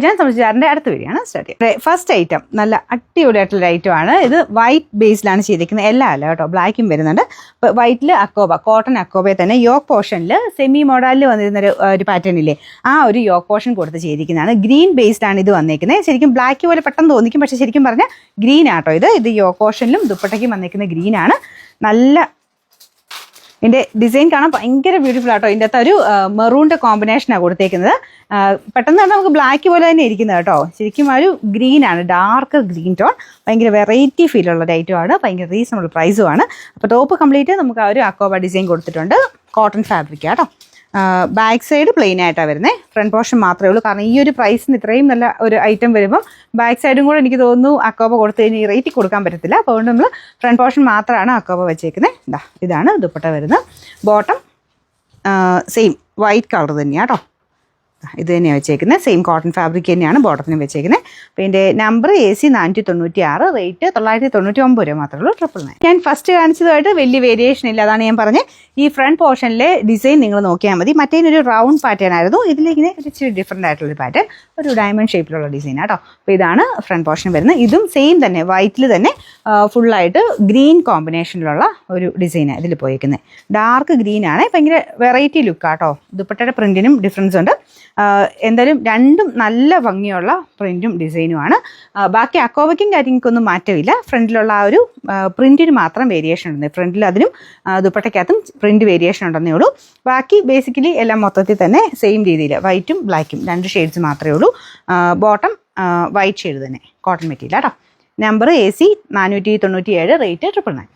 ഞാൻ സംബന്ധിച്ചാറിൻ്റെ അടുത്ത വീഡിയോ ആണ് സ്റ്റാർട്ട് ചെയ്യുന്നത്. ഫസ്റ്റ് ഐറ്റം നല്ല അടിപൊളിയായിട്ടുള്ള ഐറ്റം ആണ്. ഇത് വൈറ്റ് ബേസിലാണ് ചെയ്തിരിക്കുന്നത്, എല്ലാം അല്ല കേട്ടോ, ബ്ലാക്കും വരുന്നുണ്ട്. അപ്പോൾ വൈറ്റിൽ അക്കോബ, കോട്ടൺ അക്കോബയെ തന്നെ യോക്ക് പോർഷനിൽ സെമി മോഡലിൽ വന്നിരുന്ന ഒരു പാറ്റേൺ ഇല്ലേ, ആ ഒരു യോക്ക് പോർഷൻ കൊടുത്ത് ചെയ്തിരിക്കുന്നതാണ്. ഗ്രീൻ ബേസ്ഡാണ് ഇത് വന്നിരിക്കുന്നത്. ശരിക്കും ബ്ലാക്ക് പോലെ പെട്ടെന്ന് തോന്നിക്കും, പക്ഷേ ശരിക്കും പറഞ്ഞാൽ ഗ്രീൻ ആട്ടോ ഇത് യോക്ക് പോർഷനിലും ദുപ്പട്ടയ്ക്കും വന്നിരിക്കുന്ന ഗ്രീനാണ്. നല്ല ഇതിൻ്റെ ഡിസൈൻ കാണാൻ ഭയങ്കര ബ്യൂട്ടിഫുൾ ആട്ടോ. ഇതിൻ്റെ അകത്ത് ഒരു മെറൂണിൻ്റെ കോമ്പിനേഷനാണ് കൊടുത്തേക്കുന്നത്. പെട്ടെന്ന് തന്നെ നമുക്ക് ബ്ലാക്ക് പോലെ തന്നെ ഇരിക്കുന്നത് കേട്ടോ. ശരിക്കും ഒരു ഗ്രീനാണ്, ഡാർക്ക് ഗ്രീൻ ടോൺ. ഭയങ്കര വെറൈറ്റി ഫീലുള്ള ഒരു ഐറ്റമാണ്, ഭയങ്കര റീസണബിൾ പ്രൈസുമാണ്. അപ്പോൾ ടോപ്പ് കംപ്ലീറ്റ് നമുക്ക് ആ ഒരു അക്കോബ ഡിസൈൻ കൊടുത്തിട്ടുണ്ട്. കോട്ടൺ ഫാബ്രിക് കേട്ടോ. ബാക്ക് സൈഡ് പ്ലെയിൻ ആയിട്ടാണ് വരുന്നത്. ഫ്രണ്ട് പോർഷൻ മാത്രമേ ഉള്ളൂ. കാരണം ഈ ഒരു പ്രൈസിന് ഇത്രയും നല്ല ഒരു ഐറ്റം വരുമ്പം ബാക്ക് സൈഡും കൂടെ എനിക്ക് തോന്നുന്നു അക്കോബ കൊടുത്തു കഴിഞ്ഞാൽ ഈ റേറ്റിൽ കൊടുക്കാൻ പറ്റത്തില്ല. അപ്പോൾ അതുകൊണ്ട് നമ്മൾ ഫ്രണ്ട് പോർഷൻ മാത്രമാണ് അക്കോബ വെച്ചേക്കുന്നത്. ഇതാണ് ദുപ്പട്ട വരുന്നത്. ബോട്ടം സെയിം വൈറ്റ് കളർ തന്നെയാണ് കേട്ടോ. ഇത് തന്നെയാണ് വെച്ചേക്കുന്നത്. സെയിം കോട്ടൺ ഫാബ്രിക് തന്നെയാണ് ബോട്ടത്തിനും വെച്ചേക്കുന്നത്. അപ്പോൾ ഇതിൻ്റെ നമ്പർ AC 496, റേറ്റ് 999 രൂപ മാത്രമേ ഉള്ളൂ. 999. ഞാൻ ഫസ്റ്റ് കാണിച്ചതുമായിട്ട് വലിയ വേരിയേഷൻ ഇല്ല, അതാണ് ഞാൻ പറഞ്ഞത്. ഈ ഫ്രണ്ട് പോർഷനിലെ ഡിസൈൻ നിങ്ങൾ നോക്കിയാൽ മതി. മറ്റേതിനൊരു റൗണ്ട് പാറ്റേൺ ആയിരുന്നു, ഇതിലിങ്ങനെ ഒരു ഇച്ചിരി ഡിഫറെൻ്റ് ആയിട്ടുള്ളൊരു പാറ്റേൺ, ഒരു ഡയമണ്ട് ഷേപ്പിലുള്ള ഡിസൈൻ ആട്ടോ. അപ്പോൾ ഇതാണ് ഫ്രണ്ട് പോർഷൻ വരുന്നത്. ഇതും സെയിം തന്നെ വൈറ്റിൽ തന്നെ ഫുള്ളായിട്ട് ഗ്രീൻ കോമ്പിനേഷനിലുള്ള ഒരു ഡിസൈനാണ് ഇതിൽ പോയിരിക്കുന്നത്. ഡാർക്ക് ഗ്രീനാണ്, ഭയങ്കര വെറൈറ്റി ലുക്കാട്ടോ. ദുപ്പട്ടയുടെ പ്രിൻറ്റിനും ഡിഫറൻസ് ഉണ്ട്. എന്തായാലും രണ്ടും നല്ല ഭംഗിയുള്ള പ്രിൻറ്റും ഡിസൈനുമാണ്. ബാക്കി അക്കോബയ്ക്കും കാര്യങ്ങൾക്കൊന്നും മാറ്റമില്ല. ഫ്രണ്ടിലുള്ള ആ ഒരു പ്രിൻറ്റിന് മാത്രം വേരിയേഷൻ ഉണ്ട്. ഫ്രണ്ടിൽ അതിനും ദുപ്പട്ടയ്ക്കകത്തും പ്രിൻറ്റ് വേരിയേഷൻ ഉണ്ടെന്നേ ഉള്ളൂ. ബാക്കി ബേസിക്കലി എല്ലാം മൊത്തത്തിൽ തന്നെ സെയിം രീതിയിൽ വൈറ്റും ബ്ലാക്കും 2 ഷെയ്ഡ്സ് മാത്രമേ ഉള്ളൂ. ബോട്ടം വൈറ്റ് ഷെയ്ഡ് തന്നെ, കോട്ടൺ മെറ്റീരിയൽ കേട്ടോ. Number AC 497, rate 999.